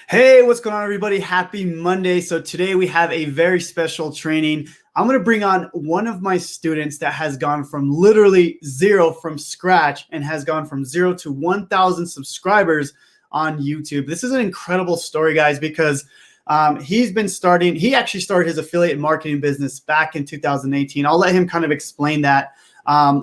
Hey, what's going on, everybody? Happy Monday. So today we have a very special training. I'm going to bring on one of my students that has gone from literally zero from scratch and has gone from 0 to 1,000 subscribers on YouTube. This is an incredible story, guys, because he actually started his affiliate marketing business back in 2018. I'll let him kind of explain that.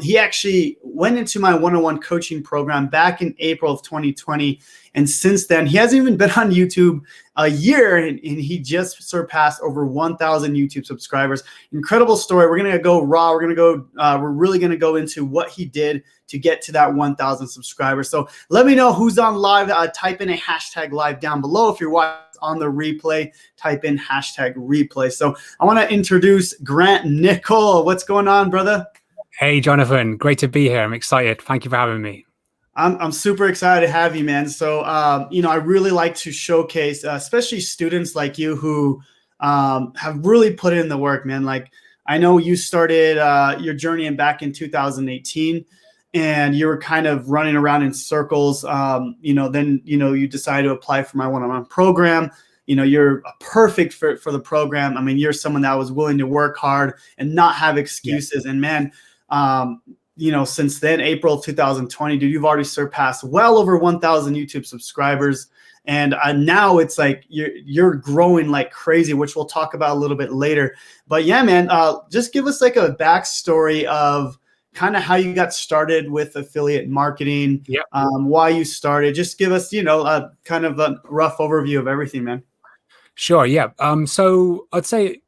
He actually went into my one-on-one coaching program back in April of 2020. And since then, he hasn't even been on YouTube a year, and he just surpassed over 1,000 YouTube subscribers. Incredible story. We're going to go raw. We're really going to go into what he did to get to that 1,000 subscribers. So let me know who's on live. Type in a hashtag live down below. If you're watching on the replay, type in hashtag replay. So I want to introduce Grant Nichol. What's going on, brother? Hey, Jonathan. Great to be here. I'm excited. Thank you for having me. I'm super excited to have you, man. So, I really like to showcase, especially students like you who have really put in the work, man. Like, I know you started your journey back in 2018, and you were kind of running around in circles. Then you decided to apply for my one-on-one program. You're a perfect fit for the program. I mean, you're someone that was willing to work hard and not have excuses. Yeah. And man, since then, April of 2020, dude, you've already surpassed well over 1,000 YouTube subscribers. And now it's like you're growing like crazy, which we'll talk about a little bit later. But yeah, man, just give us like a backstory of kind of how you got started with affiliate marketing, yep. Why you started. Just give us, a kind of a rough overview of everything, man. Sure, yeah. So I'd say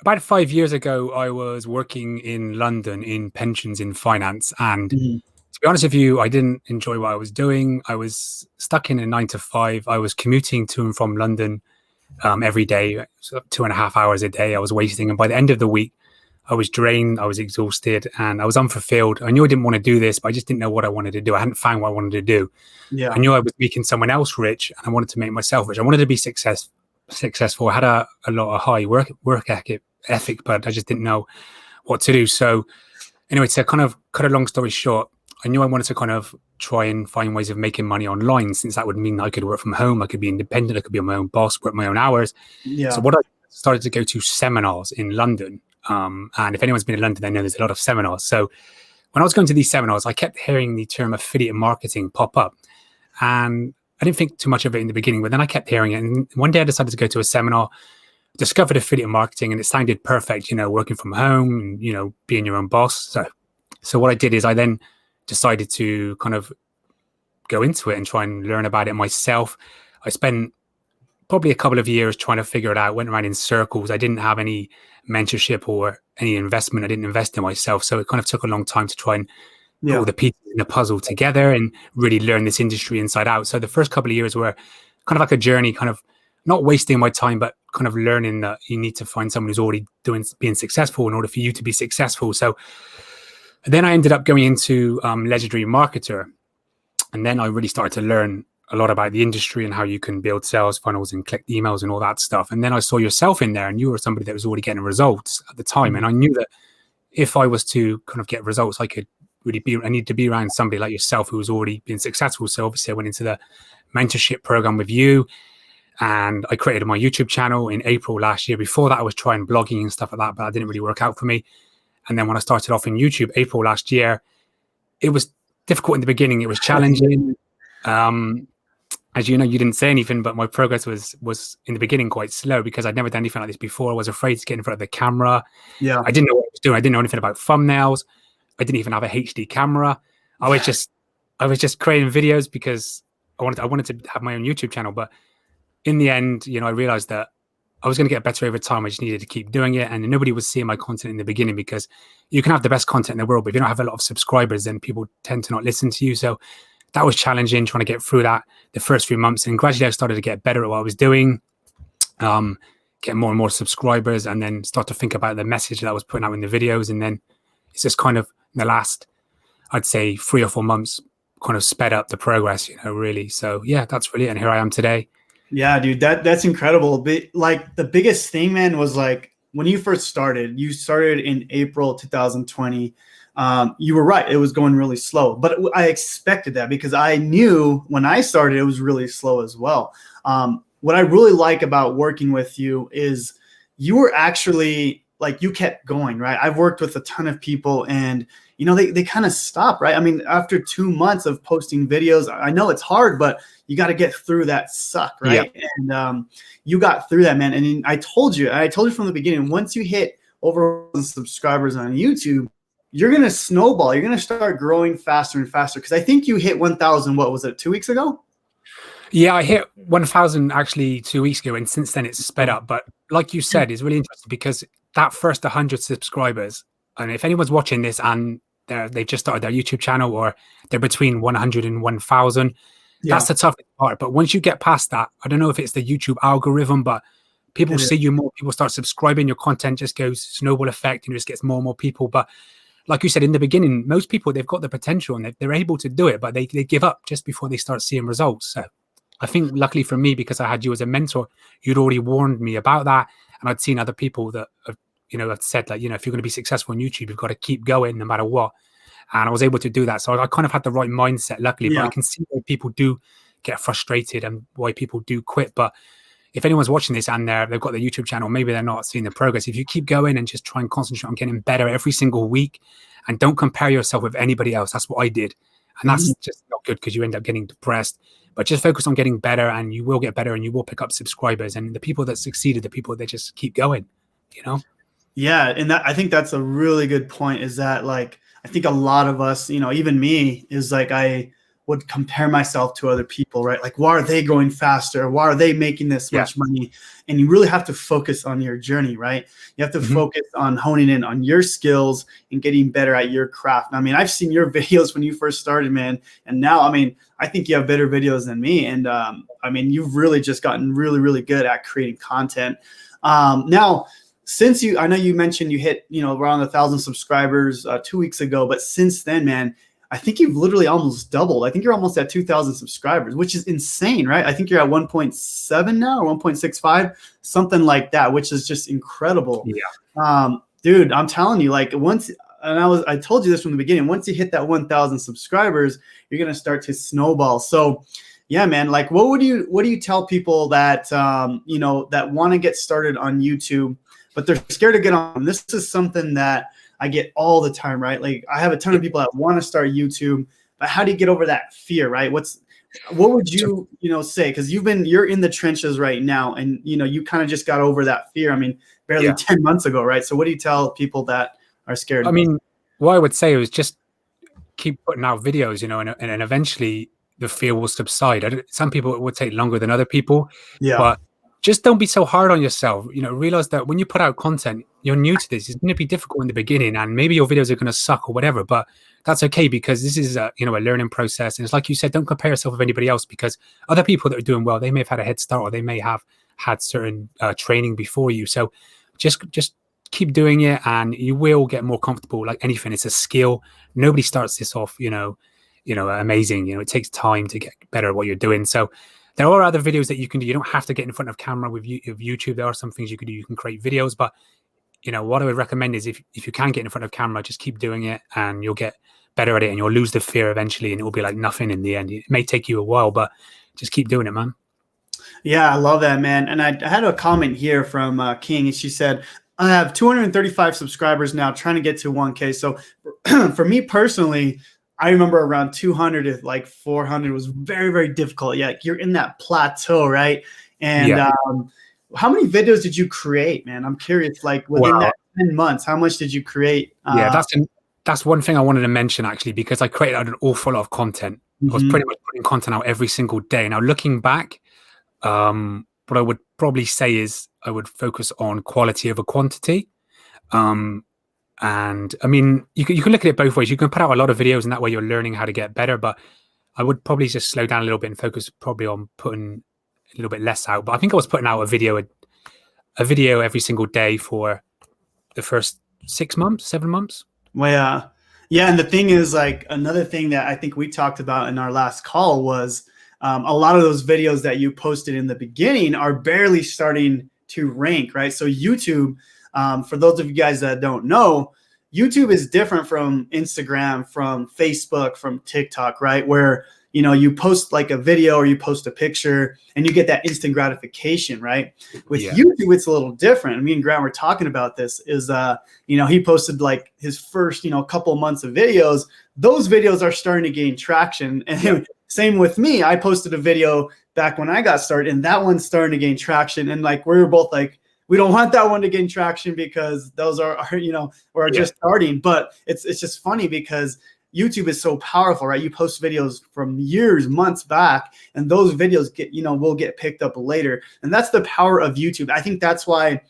about 5 years ago, I was working in London in pensions in finance. And to be honest with you, I didn't enjoy what I was doing. I was stuck in a 9 to 5. I was commuting to and from London every day, so 2.5 hours a day I was wasting. And by the end of the week, I was drained, I was exhausted, and I was unfulfilled. I knew I didn't want to do this, but I just didn't know what I wanted to do. I hadn't found what I wanted to do. Yeah. I knew I was making someone else rich, and I wanted to make myself rich. I wanted to be successful. I had a lot of high work ethic, but I just didn't know what to do. So anyway, to kind of cut a long story short, I knew I wanted to kind of try and find ways of making money online, since that would mean that I could work from home, I could be independent, I could be my own boss, work my own hours. Yeah. So what I started to go to seminars in London. And if anyone's been in London, they know there's a lot of seminars. So when I was going to these seminars, I kept hearing the term affiliate marketing pop up. And I didn't think too much of it in the beginning, but then I kept hearing it. And one day I decided to go to a seminar, discovered affiliate marketing, and it sounded perfect, working from home and, being your own boss. So what I did is I then decided to kind of go into it and try and learn about it myself. I spent probably a couple of years trying to figure it out, went around in circles. I didn't have any mentorship or any investment. I didn't invest in myself. So it kind of took a long time to try and put all the pieces in the puzzle together and really learn this industry inside out. So the first couple of years were kind of like a journey, kind of not wasting my time, but kind of learning that you need to find someone who's already being successful in order for you to be successful. So then I ended up going into Legendary Marketer. And then I really started to learn a lot about the industry and how you can build sales funnels and collect emails and all that stuff. And then I saw yourself in there, and you were somebody that was already getting results at the time. And I knew that if I was to kind of get results, I need to be around somebody like yourself who was already being successful. So obviously I went into the mentorship program with you, and I created my YouTube channel in April last year. Before that, I was trying blogging and stuff like that, but that didn't really work out for me. And then when I started off in YouTube, April last year, it was difficult in the beginning. It was challenging. As you know, you didn't say anything, but my progress was in the beginning quite slow because I'd never done anything like this before. I was afraid to get in front of the camera. Yeah, I didn't know what I was doing. I didn't know anything about thumbnails. I didn't even have a HD camera. I was just creating videos because I wanted to have my own YouTube channel. But in the end, I realized that I was going to get better over time. I just needed to keep doing it, and nobody was seeing my content in the beginning because you can have the best content in the world, but if you don't have a lot of subscribers, then people tend to not listen to you. So that was challenging, trying to get through that the first few months. And gradually I started to get better at what I was doing, get more and more subscribers, and then start to think about the message that I was putting out in the videos. And then it's just kind of in the last, I'd say 3 or 4 months, kind of sped up the progress, really. So yeah, that's really it. And here I am today. Yeah, dude, that's incredible. But like the biggest thing, man, was like when you first started, you started in April 2020. You were right. It was going really slow, but I expected that because I knew when I started, it was really slow as well. what I really like about working with you is you were actually like, you kept going, right? I've worked with a ton of people and, you know, they kind of stop, right? I mean, after 2 months of posting videos, I know it's hard, but you got to get through that suck, Yeah. right? And you got through that, man. And I told you from the beginning, once you hit over 1,000 subscribers on YouTube, you're going to snowball. You're going to start growing faster and faster. Because I think you hit 1,000, what was it, 2 weeks ago? Yeah, I hit 1,000 actually 2 weeks ago, and since then it's sped up. But like you said, it's really interesting because that first 100 subscribers, and if anyone's watching this and they've just started their YouTube channel or they're between 100 and 1,000, that's the toughest part. But once you get past that, I don't know if it's the YouTube algorithm, but people see you more, people start subscribing, your content just goes snowball effect, and it just gets more and more people. But like you said, in the beginning, most people, they've got the potential and they're able to do it, but they give up just before they start seeing results. So I think luckily for me, because I had you as a mentor, you'd already warned me about that. And I'd seen other people that, have said like, if you're going to be successful on YouTube, you've got to keep going no matter what. And I was able to do that. So I kind of had the right mindset, luckily, but I can see why people do get frustrated and why people do quit. But if anyone's watching this and they've got their YouTube channel, maybe they're not seeing the progress. If you keep going and just try and concentrate on getting better every single week and don't compare yourself with anybody else, that's what I did. And that's just not good because you end up getting depressed. But just focus on getting better and you will get better and you will pick up subscribers. And the people that succeeded, the people that just keep going, Yeah. And I think that's a really good point, is that like, I think a lot of us, even me, is like, I would compare myself to other people, right? Like, why are they going faster? Why are they making this much money? And you really have to focus on your journey, right? You have to focus on honing in on your skills and getting better at your craft. I mean, I've seen your videos when you first started, man. And now, I mean, I think you have better videos than me. And I mean, you've really just gotten really, really good at creating content. Now, since I know you mentioned you hit, around 1,000 subscribers 2 weeks ago, but since then, man, I think you've literally almost doubled. I think you're almost at 2,000 subscribers, which is insane, right? I think you're at 1.7 now or 1.65, something like that, which is just incredible. Yeah. Dude, I'm telling you, like I told you this from the beginning, once you hit that 1,000 subscribers, you're going to start to snowball. So yeah, man, like what do you tell people that, that want to get started on YouTube, but they're scared to get on? This is something that I get all the time, right? Like I have a ton of people that want to start YouTube, but how do you get over that fear, right? What would you, say? Because you're in the trenches right now, and you kind of just got over that fear. I mean, barely 10 months ago, right? So what do you tell people that are scared? I mean, what I would say is just keep putting out videos, and eventually the fear will subside. Some people, it would take longer than other people, but just don't be so hard on yourself. Realize that when you put out content, you're new to this. It's going to be difficult in the beginning, and maybe your videos are going to suck or whatever, but that's okay because this is a learning process. And it's like you said, don't compare yourself with anybody else, because other people that are doing well, they may have had a head start or they may have had certain training before you. So just keep doing it and you will get more comfortable. Like anything, it's a skill. Nobody starts this off, amazing. It takes time to get better at what you're doing. So there are other videos that you can do. You don't have to get in front of camera with YouTube. There are some things you can do. You can create videos, but what I would recommend is if you can get in front of camera, just keep doing it and you'll get better at it and you'll lose the fear eventually and it will be like nothing in the end. It may take you a while, but just keep doing it, man. Yeah, I love that, man. And I had a comment here from King, and she said, I have 235 subscribers now, trying to get to 1K. So for me personally, I remember around 200 to like 400 was very, very difficult. Yeah, you're in that plateau, right? And how many videos did you create, man? I'm curious, like within that 10 months, how much did you create? That's one thing I wanted to mention, actually, because I created an awful lot of content. I was pretty much putting content out every single day. Now, looking back, what I would probably say is I would focus on quality over quantity. And I mean, you can look at it both ways. You can put out a lot of videos and that way you're learning how to get better, but I would probably just slow down a little bit and focus probably on putting a little bit less out. But I think I was putting out a video every single day for the first 6 months, 7 months. Well, yeah. And the thing is, like, another thing that I think we talked about in our last call was a lot of those videos that you posted in the beginning are barely starting to rank, right? So YouTube, for those of you guys that don't know, YouTube is different from Instagram, from Facebook, from TikTok, right? Where you post like a video or you post a picture and you get that instant gratification, right? With YouTube, it's a little different. Me and Grant were talking about this is, he posted like his first, couple months of videos. Those videos are starting to gain traction. And same with me. I posted a video back when I got started and that one's starting to gain traction. And like, we were both like, we don't want that one to gain traction because those are we're just starting. But it's just funny because YouTube is so powerful, right? You post videos from years, months back, and those videos will get picked up later. And that's the power of YouTube. I think that's why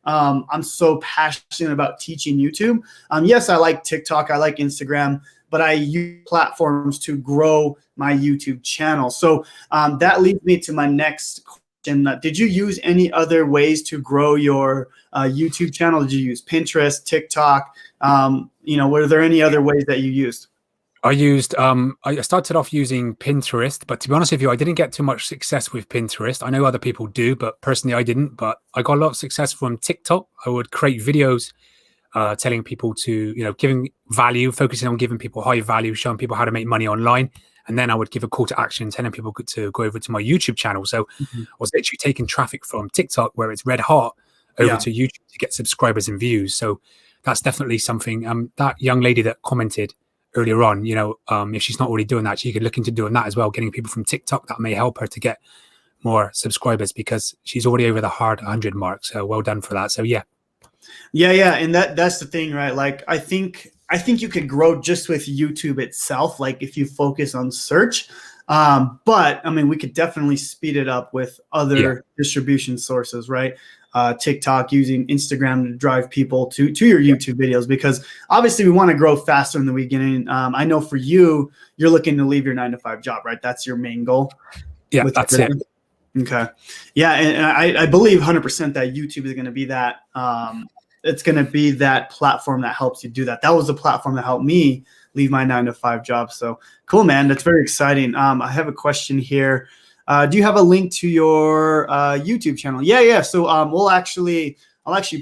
I'm so passionate about teaching YouTube. Yes, I like TikTok, I like Instagram, but I use platforms to grow my YouTube channel. So that leads me to my next question. Did you use any other ways to grow your YouTube channel? Did you use Pinterest, TikTok? Were there any other ways that you used? I started off using Pinterest, but to be honest with you, I didn't get too much success with Pinterest. I know other people do, but personally I didn't. But I got a lot of success from TikTok. I would create videos telling people to, giving value, focusing on giving people high value, showing people how to make money online. And then I would give a call to action, telling people to go over to my YouTube channel. So I was literally taking traffic from TikTok, where it's red hot, over to YouTube to get subscribers and views. So that's definitely something. That young lady that commented earlier on, if she's not already doing that, she could look into doing that as well, getting people from TikTok. That may help her to get more subscribers because she's already over the hard 100 mark. So well done for that. So yeah. And that's the thing, right? Like I think you could grow just with YouTube itself, like if you focus on search. But I mean, we could definitely speed it up with other distribution sources, right? TikTok, using Instagram to drive people to your YouTube videos, because obviously we want to grow faster in the beginning. I know for you, you're looking to leave your 9-to-5 job, right? That's your main goal. Yeah, that's it. Okay. Yeah. And I believe 100% that YouTube is going to be that, it's going to be that platform that helps you do that. That was the platform that helped me leave my 9-to-5 job. So cool, man. That's very exciting. I have a question here. Do you have a link to your YouTube channel? Yeah. So I'll actually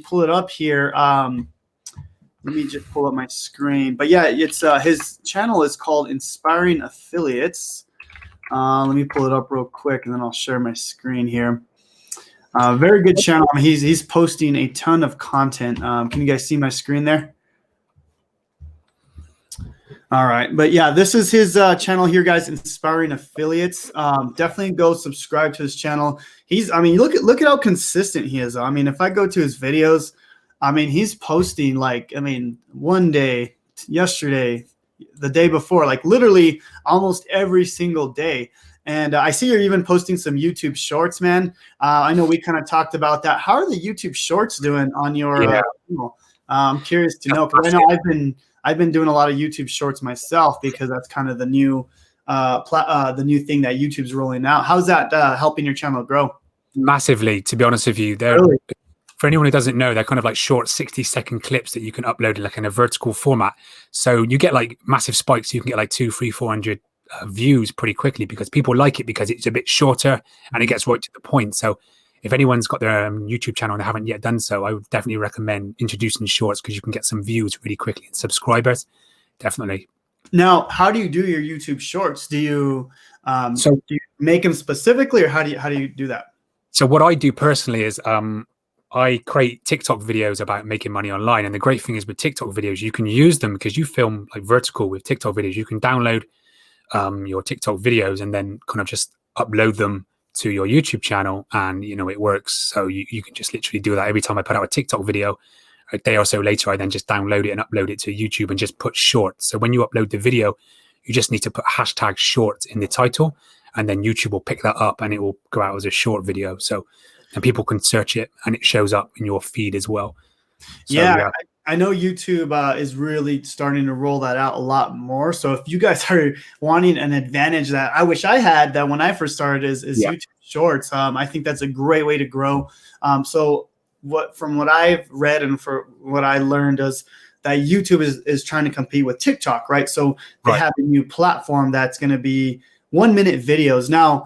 pull it up here. Let me just pull up my screen. But yeah, it's his channel is called Inspiring Affiliates. Let me pull it up real quick, and then I'll share my screen here. Very good channel. He's posting a ton of content. Can you guys see my screen there? All right. But yeah, this is his channel here, guys, Inspiring Affiliates. Definitely go subscribe to his channel. Look at how consistent he is. If I go to his videos, he's posting one day, yesterday, the day before, like literally almost every single day. And I see you're even posting some YouTube shorts, man. I know we kind of talked about that. How are the YouTube shorts doing on your channel? I'm curious to know, because I know I've been doing a lot of YouTube shorts myself, because that's kind of the new thing that YouTube's rolling out. How's that helping your channel grow? Massively, to be honest with you. Really? For anyone who doesn't know, they're kind of like short 60-second clips that you can upload like in a vertical format. So you get like massive spikes. You can get like 200, 300, 400 views pretty quickly, because people like it because it's a bit shorter and it gets right to the point. So if anyone's got their YouTube channel and they haven't yet done so, I would definitely recommend introducing shorts, because you can get some views really quickly and subscribers. Definitely. Now, how do you do your YouTube shorts? Do you make them specifically, or how do you do that? So what I do personally is I create TikTok videos about making money online. And the great thing is with TikTok videos, you can use them because you film like vertical with TikTok videos. You can download your TikTok videos and then kind of just upload them to your YouTube channel, and it works. So you can just literally do that. Every time I put out a TikTok video, a day or so later, I then just download it and upload it to YouTube and just put shorts. So when you upload the video, you just need to put hashtag shorts in the title, and then YouTube will pick that up and it will go out as a short video. So, and people can search it and it shows up in your feed as well. So, yeah. I know YouTube is really starting to roll that out a lot more. So if you guys are wanting an advantage that I wish I had that when I first started is YouTube Shorts, I think that's a great way to grow. So from what I've read and for what I learned is that YouTube is trying to compete with TikTok, right? So they have a new platform that's going to be 1-minute videos. Now,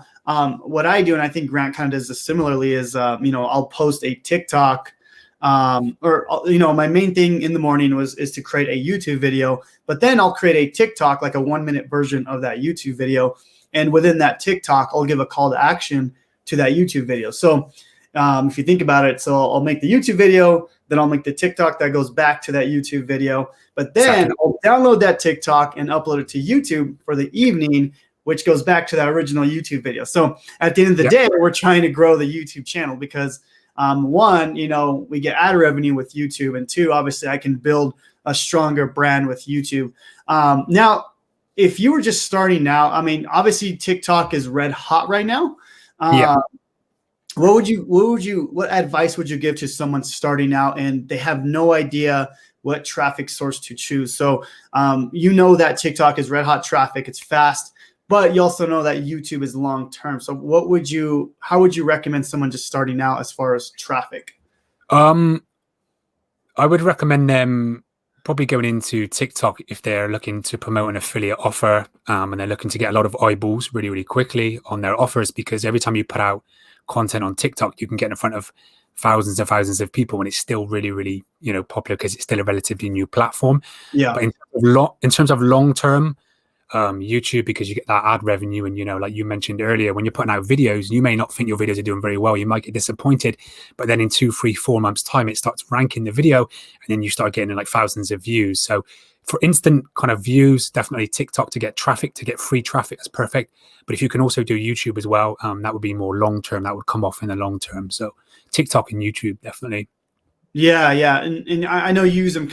what I do, and I think Grant kind of does this similarly, is I'll post a TikTok. My main thing in the morning is to create a YouTube video, but then I'll create a TikTok, like a 1-minute version of that YouTube video. And within that TikTok, I'll give a call to action to that YouTube video. So if you think about it, so I'll make the YouTube video, then I'll make the TikTok that goes back to that YouTube video. But then I'll download that TikTok and upload it to YouTube for the evening, which goes back to that original YouTube video. So at the end of the day, we're trying to grow the YouTube channel because one, you know, we get ad revenue with YouTube, and two, obviously I can build a stronger brand with YouTube. Now, if you were just starting out, I mean, obviously TikTok is red hot right now. What advice would you give to someone starting out and they have no idea what traffic source to choose? So you know that TikTok is red hot traffic, it's fast, but you also know that YouTube is long term. So how would you recommend someone just starting out as far as traffic? I would recommend them probably going into TikTok if they're looking to promote an affiliate offer and they're looking to get a lot of eyeballs really, really quickly on their offers, because every time you put out content on TikTok, you can get in front of thousands and thousands of people, and it's still really, really, you know, popular because it's still a relatively new platform. But in terms of long term, YouTube, because you get that ad revenue, and you know, like you mentioned earlier, when you're putting out videos, you may not think your videos are doing very well, you might get disappointed, but then in 2, 3, 4 months time it starts ranking the video, and then you start getting like thousands of views. So for instant kind of views, definitely TikTok to get traffic, to get free traffic, that's perfect. But if you can also do YouTube as well, that would be more long term, that would come off in the long term. So TikTok and YouTube, definitely. Yeah, and I know you use them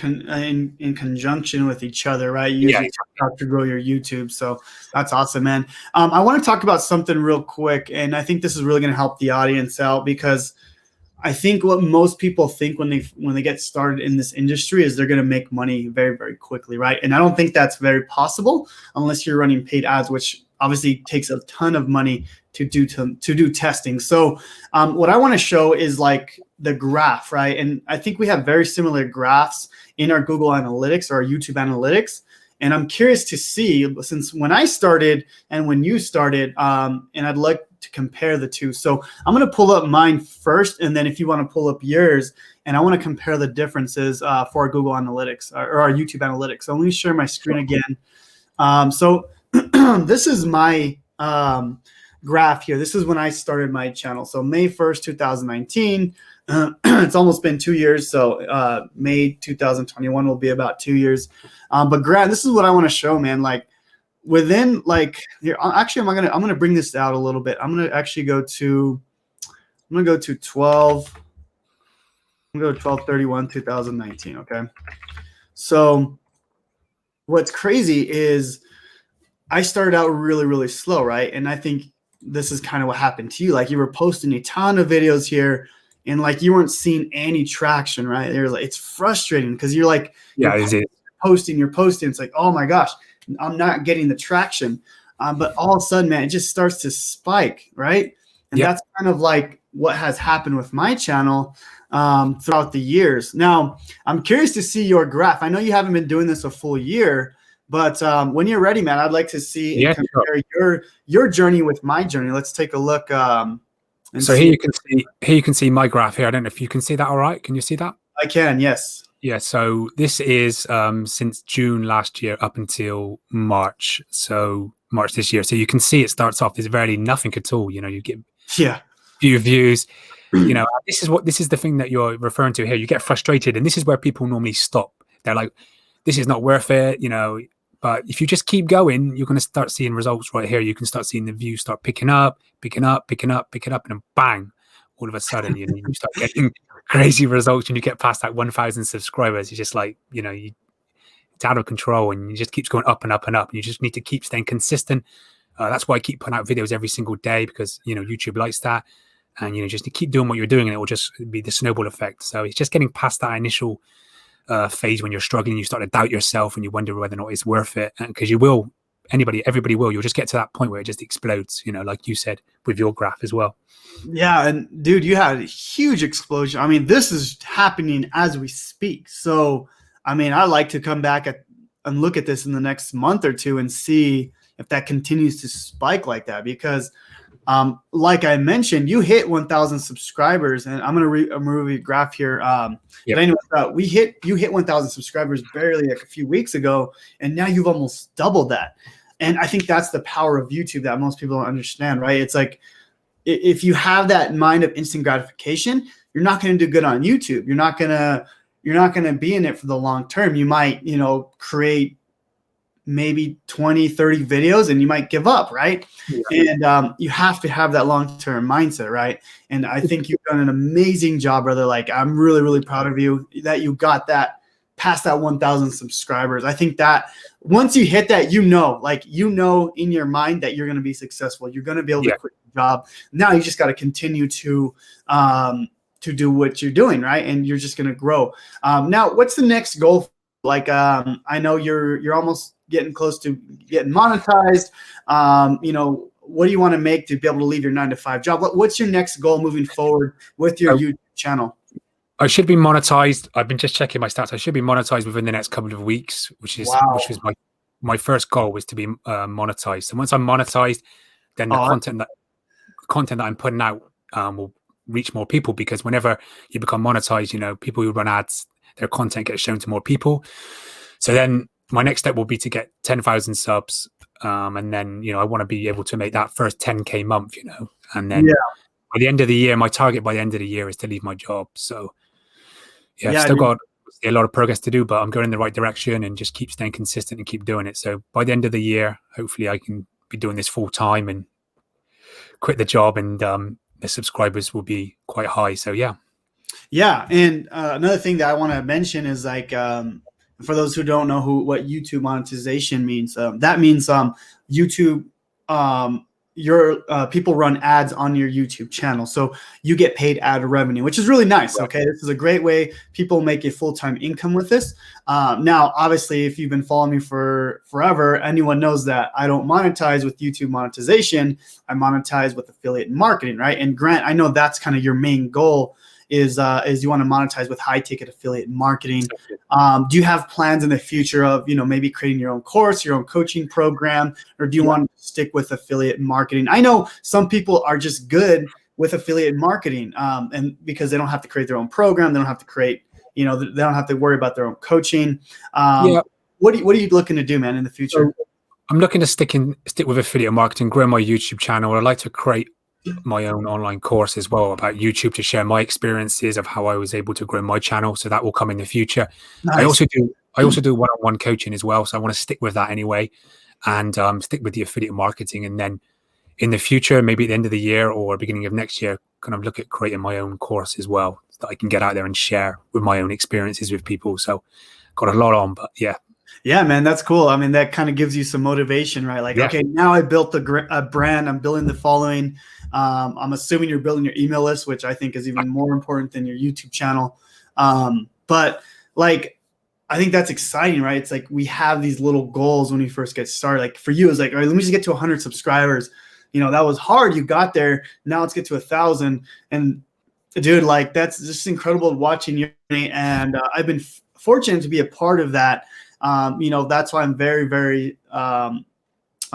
in conjunction with each other, right? You use TikTok to grow your YouTube, so that's awesome, man. I want to talk about something real quick, and I think this is really going to help the audience out, because I think what most people think when they get started in this industry is they're going to make money very, very quickly, right? And I don't think that's very possible unless you're running paid ads, which obviously takes a ton of money to do testing. So what I want to show is like the graph, right? And I think we have very similar graphs in our Google Analytics or our YouTube Analytics. And I'm curious to see, since when I started and when you started, and I'd like to compare the two. So I'm going to pull up mine first, and then if you want to pull up yours, and I want to compare the differences for our Google Analytics or our YouTube Analytics. So let me share my screen again. So this is my graph here. This is when I started my channel. So May 1st, 2019. It's almost been 2 years. So May 2021 will be about 2 years. But Grant, this is what I want to show, man. Like within like here, actually, I'm gonna bring this out a little bit. I'm gonna actually go to 12. I'm gonna go to 12/31, 2019. Okay. So what's crazy is I started out really, really slow, right? And I think this is kind of what happened to you. Like you were posting a ton of videos here, and like you weren't seeing any traction, right? You're like, it's frustrating because you're like, you're posting. It's like, oh my gosh, I'm not getting the traction. But all of a sudden, man, it just starts to spike, right? And that's kind of like what has happened with my channel throughout the years. Now, I'm curious to see your graph. I know you haven't been doing this a full year, but when you're ready, man, I'd like to see and compare your journey with my journey. Let's take a look. So here you can see my graph here. I don't know if you can see that. All right, can you see that? I can. Yes. Yeah. So this is since June last year up until March. So March this year. So you can see it starts off. There's barely nothing at all. You know, you get few views. You know, this is the thing that you're referring to here. You get frustrated, and this is where people normally stop. They're like, this is not worth it. You know. But if you just keep going, you're going to start seeing results right here. You can start seeing the views start picking up, and then bang, all of a sudden, you start getting crazy results, and you get past that 1,000 subscribers. It's just like, you know, it's out of control, and it just keeps going up and up and up. And you just need to keep staying consistent. That's why I keep putting out videos every single day, because, you know, YouTube likes that. And, you know, just to keep doing what you're doing, and it will just be the snowball effect. So it's just getting past that initial phase when you're struggling, you start to doubt yourself and you wonder whether or not it's worth it, because you will, everybody will, you'll just get to that point where it just explodes, you know, like you said with your graph as well. Yeah. And dude, you had a huge explosion. I mean, this is happening as we speak. So I mean, I like to come back and look at this in the next month or two and see if that continues to spike like that, because like I mentioned, you hit 1,000 subscribers, and I'm gonna remove your graph here. But anyway, you hit 1,000 subscribers barely like a few weeks ago, and now you've almost doubled that. And I think that's the power of YouTube that most people don't understand, right? It's like, if you have that mind of instant gratification, you're not going to do good on YouTube. You're not going to be in it for the long term. You might, create maybe 20, 30 videos and you might give up, right? Yeah. And you have to have that long-term mindset, right? And I think you've done an amazing job, brother. Like, I'm really, really proud of you that you got that past that 1,000 subscribers. I think that once you hit that, in your mind that you're going to be successful. You're going to be able to quit your job. Now you just got to continue to do what you're doing, right? And you're just going to grow. Now, what's the next goal? Like, I know you're almost getting close to getting monetized. What do you want to make to be able to leave your 9-to-5 job? What's your next goal moving forward with your YouTube channel? I should be monetized. I've been just checking my stats. I should be monetized within the next couple of weeks, which was my first goal, was to be monetized. So once I'm monetized, then the content that I'm putting out will reach more people, because whenever you become monetized, people who run ads, their content gets shown to more people. So then my next step will be to get 10,000 subs. And then, I want to be able to make that first 10K month, and then by the end of the year, my target by the end of the year is to leave my job. So I've still got a lot of progress to do, but I'm going in the right direction and just keep staying consistent and keep doing it. So by the end of the year, hopefully I can be doing this full time and quit the job, and the subscribers will be quite high. So yeah. And another thing that I want to mention is, like, for those who don't know what YouTube monetization means, that means YouTube, your people run ads on your YouTube channel, so you get paid ad revenue, which is really nice. Okay, this is a great way people make a full-time income with this. Now, obviously, if you've been following me for forever, anyone knows that I don't monetize with YouTube monetization. I monetize with affiliate marketing, right? And Grant, I know that's kind of your main goal, is you want to monetize with high-ticket affiliate marketing. Do you have plans in the future of, maybe creating your own course, your own coaching program, or do you want to stick with affiliate marketing? I know some people are just good with affiliate marketing, and because they don't have to create their own program, they don't have to create, they don't have to worry about their own coaching. What are you looking to do, man, in the future? I'm looking to stick with affiliate marketing, grow my YouTube channel. I'd like to create my own online course as well about YouTube to share my experiences of how I was able to grow my channel. So that will come in the future. Nice. I also do one-on-one coaching as well. So I want to stick with that anyway, and stick with the affiliate marketing. And then in the future, maybe at the end of the year or beginning of next year, kind of look at creating my own course as well, so that I can get out there and share with my own experiences with people. So got a lot on, but yeah. Yeah, man, that's cool. I mean, that kind of gives you some motivation, right? Like, okay, now I built a brand, I'm building the following. I'm assuming you're building your email list, which I think is even more important than your YouTube channel. But like, I think that's exciting, right? It's like we have these little goals when we first get started. Like for you, it's like, all right, let me just get to 100 subscribers. That was hard. You got there. Now let's get to 1,000. And dude, like, that's just incredible watching you. And I've been fortunate to be a part of that. That's why I'm very, very,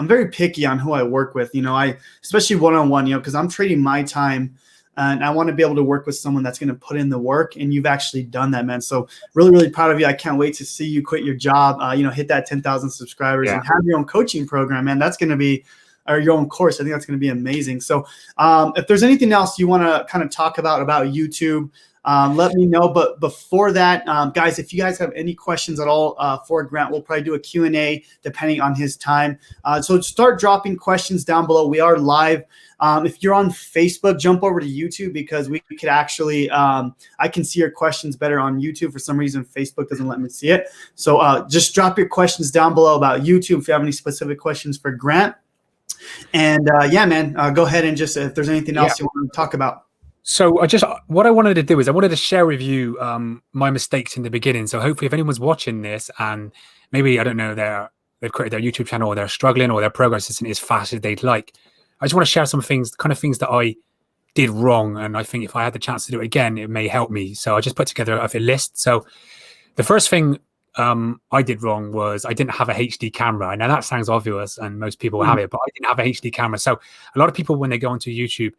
I'm very picky on who I work with, especially one-on-one, because I'm trading my time and I want to be able to work with someone that's going to put in the work. And you've actually done that, man. So really, really proud of you. I can't wait to see you quit your job, hit that 10,000 subscribers and have your own coaching program, man. That's going to be, or your own course. I think that's going to be amazing. So if there's anything else you want to kind of talk about YouTube, let me know. But before that, guys, if you guys have any questions at all for Grant, we'll probably do a Q&A depending on his time. So start dropping questions down below. We are live. If you're on Facebook, jump over to YouTube, because we could actually, I can see your questions better on YouTube. For some reason, Facebook doesn't let me see it. So just drop your questions down below about YouTube if you have any specific questions for Grant. And yeah, man, go ahead and just, if there's anything else you want to talk about. So what I wanted to do is I wanted to share with you my mistakes in the beginning. So hopefully if anyone's watching this and maybe, I don't know, they've created their YouTube channel, or they're struggling, or their progress isn't as fast as they'd like, I just want to share some things, kind of things that I did wrong. And I think if I had the chance to do it again, it may help me. So I just put together a list. So the first thing I did wrong was I didn't have a HD camera. Now that sounds obvious and most people have it, but I didn't have a HD camera. So a lot of people, when they go onto YouTube,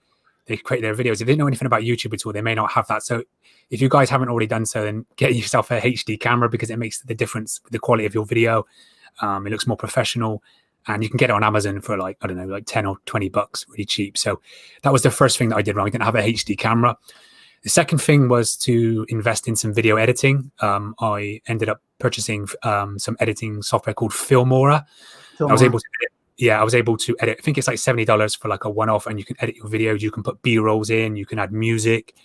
they create their videos. If they don't know anything about YouTube at all, they may not have that. So if you guys haven't already done so, then get yourself a HD camera, because it makes the difference with the quality of your video. It looks more professional. and you can get it on Amazon for like, I don't know, like 10 or 20 bucks, really cheap. So that was the first thing that I did wrong. I didn't have a HD camera. The second thing was to invest in some video editing. I ended up purchasing some editing software called Filmora. I was able to edit. Yeah, I was able to edit. I think it's like $70 for like a one-off, and you can edit your videos. You can put B-rolls in. You can add music.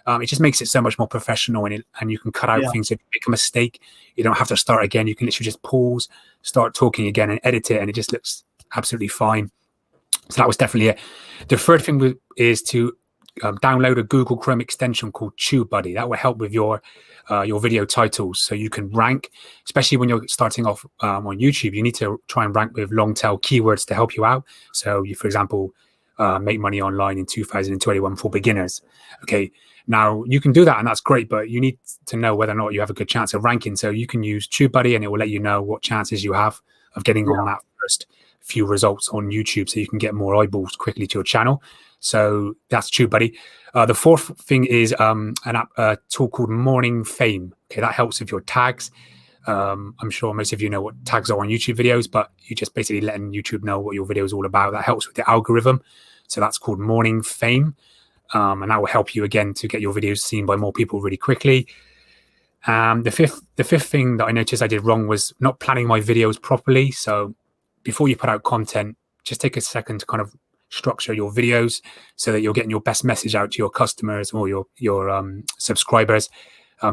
It just makes it so much more professional, and you can cut out things. If you make a mistake, you don't have to start again. You can literally just pause, start talking again, and edit it, and it just looks absolutely fine. So that was definitely it. The third thing is to download a Google Chrome extension called TubeBuddy. That will help with your video titles, so you can rank, especially when you're starting off on YouTube. You need to try and rank with long tail keywords to help you out. So you, for example, make money online in 2021 for beginners. Okay, now you can do that, and that's great, but you need to know whether or not you have a good chance of ranking. So you can use TubeBuddy, and it will let you know what chances you have of getting on that first few results on YouTube, so you can get more eyeballs quickly to your channel. So that's TubeBuddy. The fourth thing is a tool called Morning Fame. Okay, that helps with your tags. I'm sure most of you know what tags are on YouTube videos, but you just basically letting YouTube know what your video is all about. That helps with the algorithm. So that's called Morning Fame. And that will help you again to get your videos seen by more people really quickly. The fifth thing that I noticed I did wrong was not planning my videos properly. So before you put out content, just take a second to kind of structure your videos so that you're getting your best message out to your customers or your subscribers.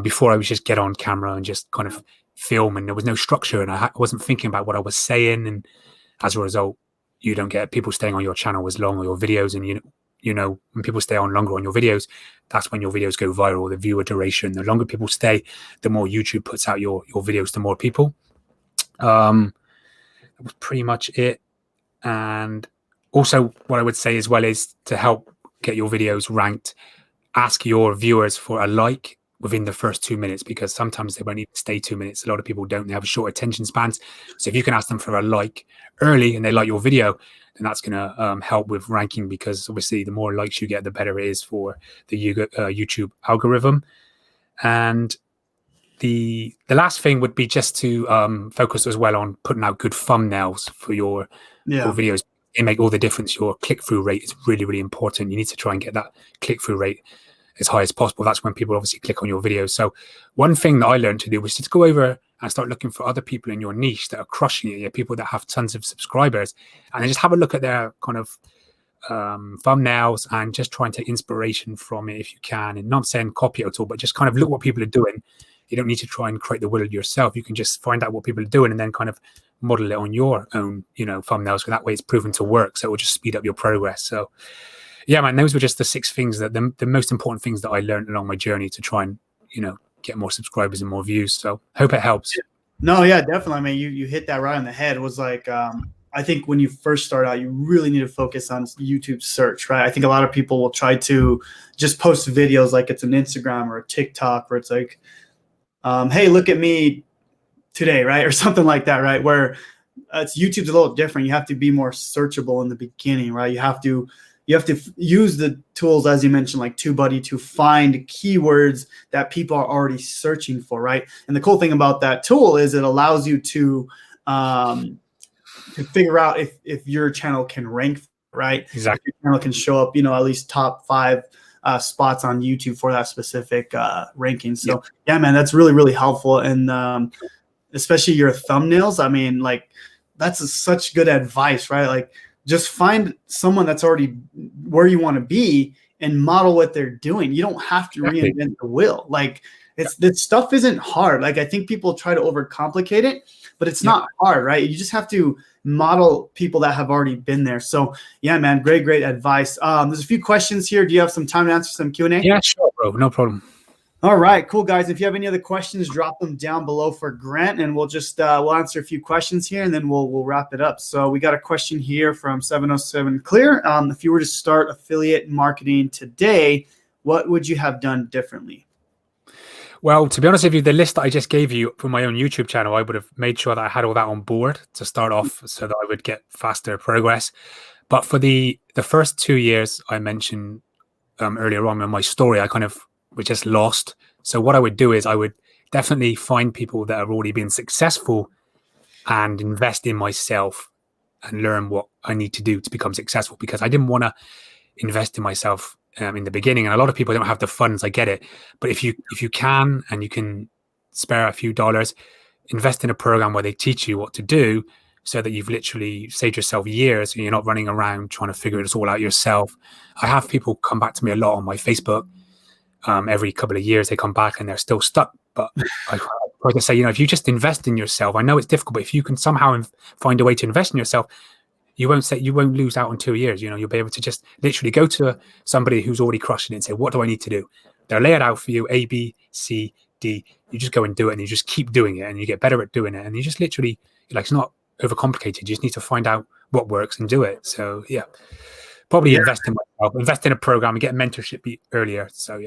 Before, I would just get on camera and just kind of film, and there was no structure, and I wasn't thinking about what I was saying, and as a result, you don't get people staying on your channel as long, or your videos. And you know, when people stay on longer on your videos, that's when your videos go viral. The viewer duration, the longer people stay, the more YouTube puts out your videos to more people. That was pretty much it. And also, what I would say as well is to help get your videos ranked, ask your viewers for a like within the first 2 minutes, because sometimes they won't even stay 2 minutes. A lot of people don't. They have short attention spans. So if you can ask them for a like early and they like your video, then that's going to help with ranking, because obviously the more likes you get, the better it is for the YouTube algorithm. And the last thing would be just to focus as well on putting out good thumbnails for your videos. They make all the difference. Your click-through rate is really, really important. You need to try and get that click-through rate as high as possible. That's when people obviously click on your videos. So one thing that I learned to do was just go over and start looking for other people in your niche that are crushing it. People that have tons of subscribers, and then just have a look at their kind of thumbnails and just try and take inspiration from it if you can. And not saying copy it at all, but just kind of look what people are doing. You don't need to try and create the wheel yourself. You can just find out what people are doing and then kind of model it on your own, thumbnails. So that way it's proven to work. So it will just speed up your progress. So yeah, man, those were just the 6 things that the most important things that I learned along my journey to try and, get more subscribers and more views. So hope it helps. No, yeah, definitely. I mean, you hit that right on the head. It was like, I think when you first start out, you really need to focus on YouTube search, right? I think a lot of people will try to just post videos like it's an Instagram or a TikTok, where it's like, hey, look at me today, right? Or something like that, right? Where YouTube's a little different. You have to be more searchable in the beginning, right? You have to use the tools, as you mentioned, like TubeBuddy, to find keywords that people are already searching for, right? And the cool thing about that tool is it allows you to figure out if your channel can rank, right? Exactly. If your channel can show up, at least top 5 spots on YouTube for that specific ranking. So yeah, man, that's really, really helpful. And especially your thumbnails. I mean, like, that's such good advice, right? Like, just find someone that's already where you want to be and model what they're doing. You don't have to reinvent the wheel. Like, this stuff isn't hard. Like, I think people try to overcomplicate it, but it's not hard, right? You just have to model people that have already been there. So yeah, man, great advice. There's a few questions here. Do you have some time to answer some Q&A? Yeah, sure, bro. No problem. All right, cool, guys. If you have any other questions, drop them down below for Grant, and we'll just we'll answer a few questions here, and then we'll wrap it up. So we got a question here from 707 Clear. If you were to start affiliate marketing today, what would you have done differently? Well, to be honest with you, the list that I just gave you for my own YouTube channel, I would have made sure that I had all that on board to start off so that I would get faster progress. But for the first 2 years I mentioned earlier on in my story, I kind of were just lost. So what I would do is I would definitely find people that have already been successful and invest in myself and learn what I need to do to become successful, because I didn't want to invest in myself in the beginning. And a lot of people don't have the funds. I get it. But if you can, and you can spare a few dollars, invest in a program where they teach you what to do, so that you've literally saved yourself years and you're not running around trying to figure this all out yourself. I have people come back to me a lot on my Facebook. Every couple of years they come back and they're still stuck. But I try to say, if you just invest in yourself, I know it's difficult, but if you can somehow find a way to invest in yourself, you won't lose out in 2 years. You'll be able to just literally go to somebody who's already crushing it and say, what do I need to do? They'll lay it out for you, A, B, C, D. You just go and do it, and you just keep doing it, and you get better at doing it. And you just literally, it's not overcomplicated. You just need to find out what works and do it. So yeah, probably invest in myself, invest in a program, and get mentorship earlier. So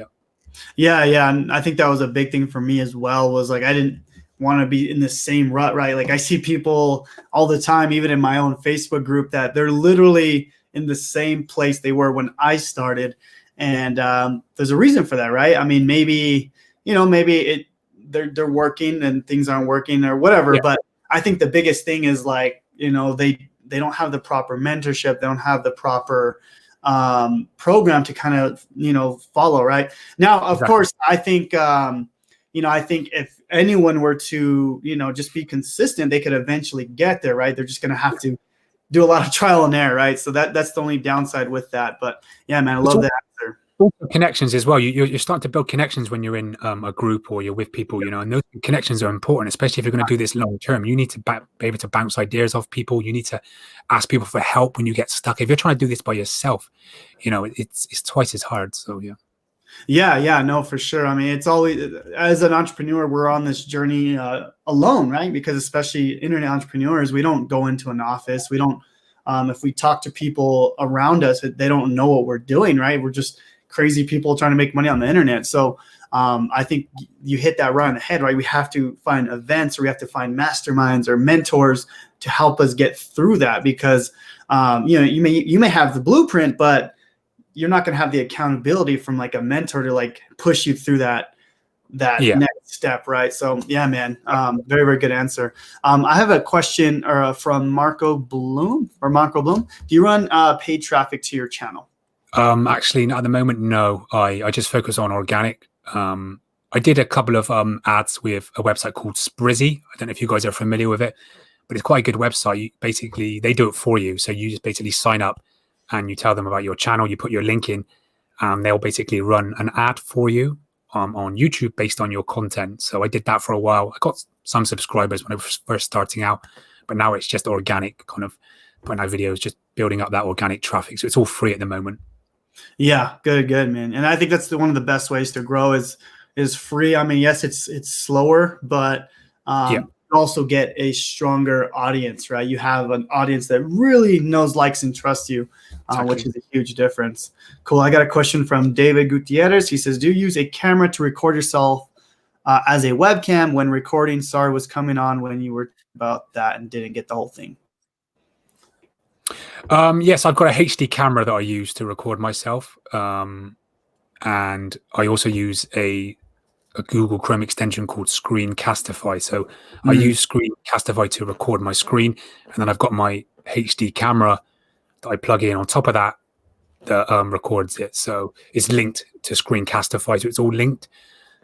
yeah, and I think that was a big thing for me as well, was like I didn't want to be in the same rut, right? Like I see people all the time, even in my own Facebook group, that they're literally in the same place they were when I started. And there's a reason for that, right? I mean, maybe they're working and things aren't working or whatever. Yeah. But I think the biggest thing is like, they don't have the proper mentorship. They don't have the proper program to kind of, follow. Right now, of course, I think, I think if anyone were to, just be consistent, they could eventually get there. Right. They're just going to have to do a lot of trial and error. Right. So that's the only downside with that. But yeah, man, I love that answer. Connections as well. You're starting to build connections when you're in a group or you're with people, and those connections are important, especially if you're going to do this long term. You need to be able to bounce ideas off people. You need to ask people for help when you get stuck. If you're trying to do this by yourself, it's twice as hard. So yeah, no, for sure. I mean, it's always, as an entrepreneur, we're on this journey alone, right? Because especially internet entrepreneurs, we don't go into an office. We don't, if we talk to people around us, they don't know what we're doing, right? We're just crazy people trying to make money on the internet. So I think you hit that right on the head, right? We have to find events, or we have to find masterminds or mentors to help us get through that, because you may have the blueprint, but you're not going to have the accountability from like a mentor to like push you through that next step, right? So yeah, man, very, very good answer. I have a question from Marco Bloom. Do you run paid traffic to your channel? Actually, at the moment, no. I just focus on organic. I did a couple of ads with a website called Sprizzy. I don't know if you guys are familiar with it, but it's quite a good website. Basically, they do it for you. So you just basically sign up and you tell them about your channel. You put your link in, and they'll basically run an ad for you on YouTube based on your content. So I did that for a while. I got some subscribers when I was first starting out, but now it's just organic, kind of putting out videos, just building up that organic traffic. So it's all free at the moment. Yeah, good, man. And I think that's one of the best ways to grow is free. I mean, yes, it's slower, but you also get a stronger audience, right? You have an audience that really knows, likes, and trusts you, which is a huge difference. Cool. I got a question from David Gutierrez. He says, do you use a camera to record yourself as a webcam when recording? Sorry, was coming on when you were about that and didn't get the whole thing. Yes, I've got a HD camera that I use to record myself. And I also use a Google Chrome extension called Screencastify. So I use Screencastify to record my screen. And then I've got my HD camera that I plug in on top of that records it. So it's linked to Screencastify. So it's all linked.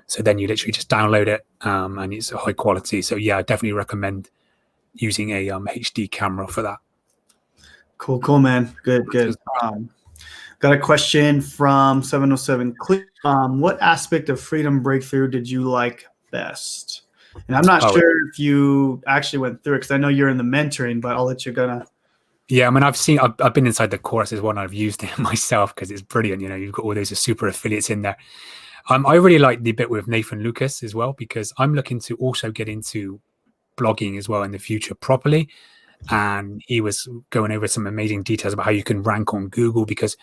So then you literally just download it and it's high quality. So yeah, I definitely recommend using a HD camera for that. Cool, man. Good. Got a question from 707 Click. What aspect of Freedom Breakthrough did you like best? And I'm not sure if you actually went through it, because I know you're in the mentoring, but I'll let you go. Yeah, I mean, I've been inside the course as well, and I've used it myself because it's brilliant. You've got all those super affiliates in there. I really like the bit with Nathan Lucas as well, because I'm looking to also get into blogging as well in the future properly. And he was going over some amazing details about how you can rank on Google, because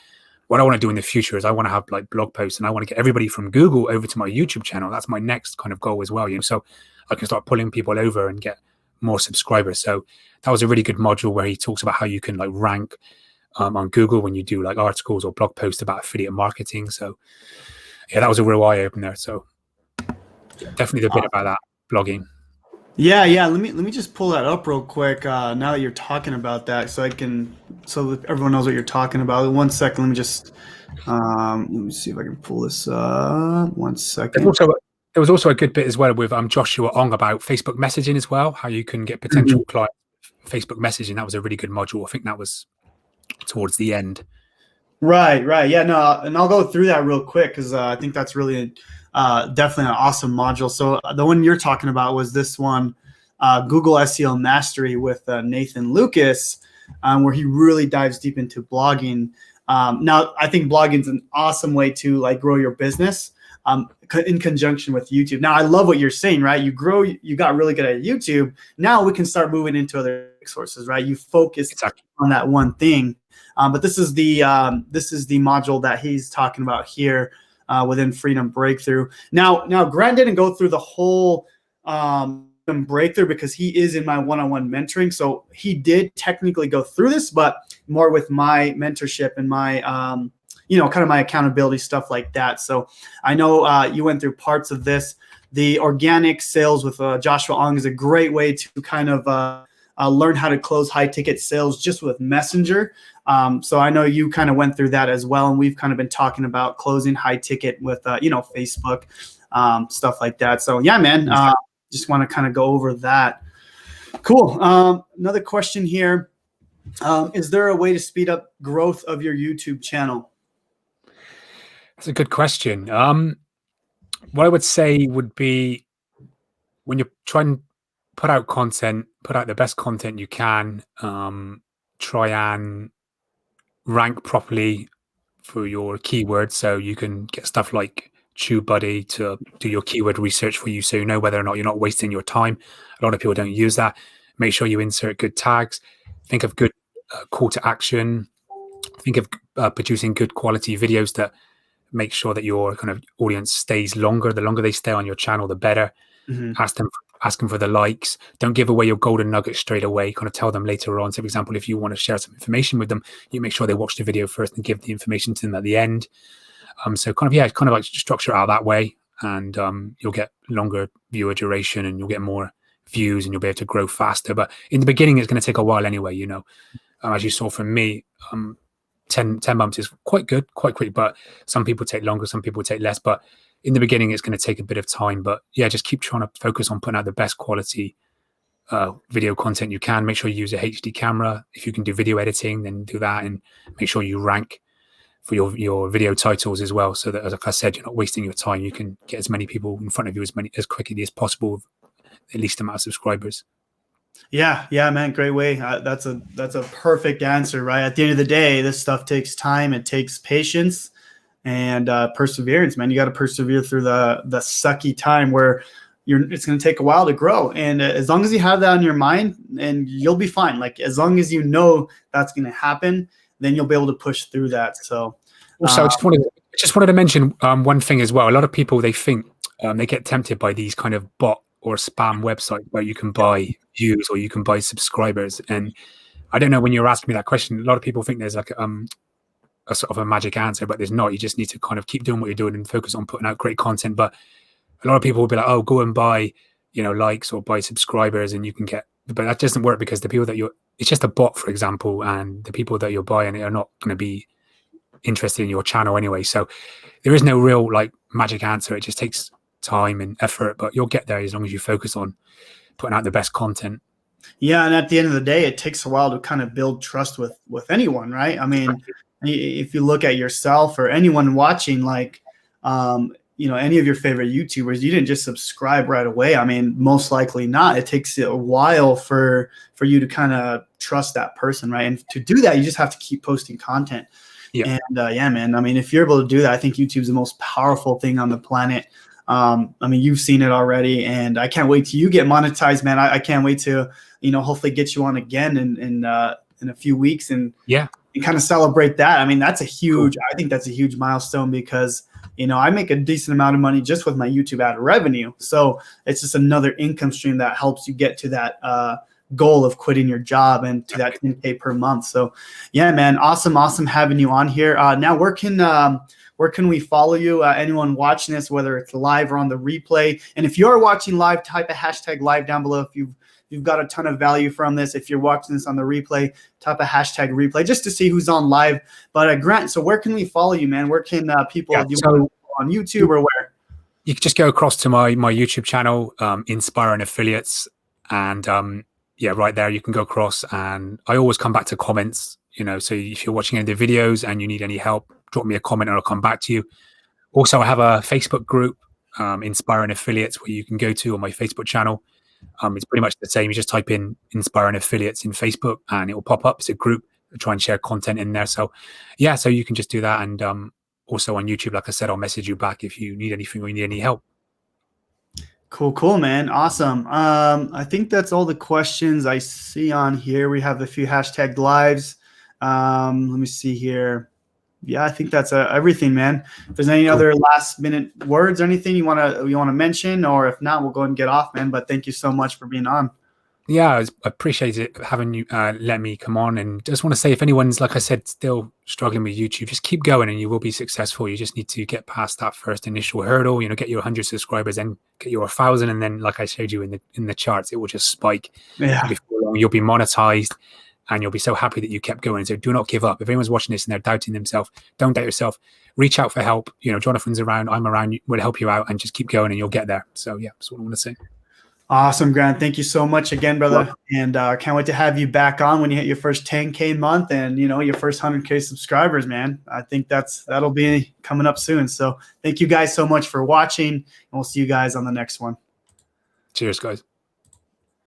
what I want to do in the future is I want to have like blog posts, and I want to get everybody from Google over to my YouTube channel. That's my next kind of goal as well, so I can start pulling people over and get more subscribers. So that was a really good module where he talks about how you can like rank on Google when you do like articles or blog posts about affiliate marketing. So yeah, that was a real eye opener. So definitely the bit about that blogging. Yeah. Let me just pull that up real quick. Now that you're talking about that, so that everyone knows what you're talking about. 1 second. Let me see if I can pull this up. One There's second. also there was also a good bit as well with Joshua Ong about Facebook messaging as well, how you can get Mhm. potential clients Facebook messaging. That was a really good module. I think that was towards the end. Right. Yeah, no, and I'll go through that real quick because I think that's really definitely an awesome module. So the one you're talking about was this one, Google SEO Mastery with Nathan Lucas, where he really dives deep into blogging. Now, I think blogging is an awesome way to like grow your business in conjunction with YouTube. Now, I love what you're saying, right? You got really good at YouTube. Now we can start moving into other sources, right? You focus Exactly. on that one thing. But this is the module that he's talking about here within Freedom Breakthrough. Now Grant didn't go through the whole breakthrough because he is in my one-on-one mentoring. So he did technically go through this, but more with my mentorship and my kind of my accountability stuff like that. So I know you went through parts of this. The organic sales with Joshua Ong is a great way to kind of learn how to close high ticket sales just with Messenger. So I know you kind of went through that as well, and we've kind of been talking about closing high ticket with Facebook, stuff like that. So yeah, man, just want to kind of go over that. Cool. Another question here: is there a way to speed up growth of your YouTube channel? That's a good question. What I would say would be when you're trying to put out content, put out the best content you can. Try and rank properly for your keywords, so you can get stuff like TubeBuddy to do your keyword research for you, so you know whether or not you're not wasting your time. A lot of people don't use that. Make sure you insert good tags. Think of good call to action. Think of producing good quality videos that make sure that your kind of audience stays longer. The longer they stay on your channel, the better. Mm-hmm. Ask them for the likes. Don't give away your golden nugget straight away. Kind of tell them later on. So, for example, if you want to share some information with them, you make sure they watch the video first and give the information to them at the end. So kind of like structure it out that way, and you'll get longer viewer duration, and you'll get more views, and you'll be able to grow faster. But in the beginning, it's going to take a while anyway. As you saw from me, 10 months is quite good, quite quick. But some people take longer, some people take less. But in the beginning, it's going to take a bit of time. But yeah, just keep trying to focus on putting out the best quality video content you can. Make sure you use a HD camera. If you can do video editing, then do that, and make sure you rank for your video titles as well, so that, as like I said, you're not wasting your time. You can get as many people in front of you as quickly as possible with the least amount of subscribers. Yeah, man, great way. That's a perfect answer, right? At the end of the day, this stuff takes time. It takes patience and perseverance, man. You got to persevere through the sucky time where it's going to take a while to grow. And as long as you have that on your mind, and you'll be fine. Like as long as you know that's going to happen, then you'll be able to push through that. So Also, I just wanted to mention one thing as well. A lot of people, they think they get tempted by these kind of bot or spam websites where you can buy views or you can buy subscribers. And I don't know, when you're asking me that question, a lot of people think there's like a sort of a magic answer, but there's not. You just need to kind of keep doing what you're doing and focus on putting out great content. But a lot of people will be like, oh, go and buy, likes or buy subscribers, and you can get, but that doesn't work, because the people that it's just a bot, for example, and the people that you're buying it are not going to be interested in your channel anyway. So there is no real like magic answer. It just takes time and effort, but you'll get there as long as you focus on putting out the best content. yeah, and at the end of the day, it takes a while to kind of build trust with anyone, right? I mean, if you look at yourself or anyone watching, like any of your favorite YouTubers, you didn't just subscribe right away. I mean, most likely not. It takes a while for you to kind of trust that person, right? And to do that, you just have to keep posting content. Yeah. And yeah, man, I mean, if you're able to do that, I think YouTube's the most powerful thing on the planet. I mean, you've seen it already, and I can't wait till you get monetized, man. I can't wait to, hopefully get you on again in a few weeks and kind of celebrate that. I mean, that's I think that's a huge milestone because, I make a decent amount of money just with my YouTube ad revenue. So it's just another income stream that helps you get to that goal of quitting your job and to that 10K per month. So yeah, man, awesome having you on here. Now where can where can we follow you? Anyone watching this, whether it's live or on the replay. And if you're watching live, type a hashtag live down below. If you've got a ton of value from this. If you're watching this on the replay, type a hashtag replay just to see who's on live. But Grant, so where can we follow you, man? Where can people on YouTube or where? You can just go across to my YouTube channel, Inspiring Affiliates, and yeah, right there you can go across, and I always come back to comments. So if you're watching any of the videos and you need any help, drop me a comment and I'll come back to you. Also, I have a Facebook group, Inspiring Affiliates, where you can go to on my Facebook channel. It's pretty much the same. You just type in Inspiring Affiliates in Facebook and it will pop up. It's a group. I try and share content in there. So yeah, so you can just do that. And also on YouTube, like I said, I'll message you back if you need anything or you need any help. Cool, man. Awesome. I think that's all the questions I see on here. We have a few hashtag lives. Let me see here. Yeah, I think that's everything, man. If there's any other last minute words or anything you want to mention, or if not, we'll go ahead and get off, man. But thank you so much for being on. Yeah, I appreciate it having you let me come on. And just want to say, if anyone's, like I said, still struggling with YouTube, just keep going and you will be successful. You just need to get past that first initial hurdle, get your 100 subscribers and get your 1,000. And then, like I showed you in the charts, it will just spike. Yeah. Before long, you'll be monetized. And you'll be so happy that you kept going. So do not give up. If anyone's watching this and they're doubting themselves, don't doubt yourself. Reach out for help. Jonathan's around. I'm around. We'll help you out and just keep going and you'll get there. So yeah, that's what I want to say. Awesome, Grant. Thank you so much again, brother. And can't wait to have you back on when you hit your first 10K month and, your first 100K subscribers, man. I think that'll be coming up soon. So thank you guys so much for watching and we'll see you guys on the next one. Cheers, guys.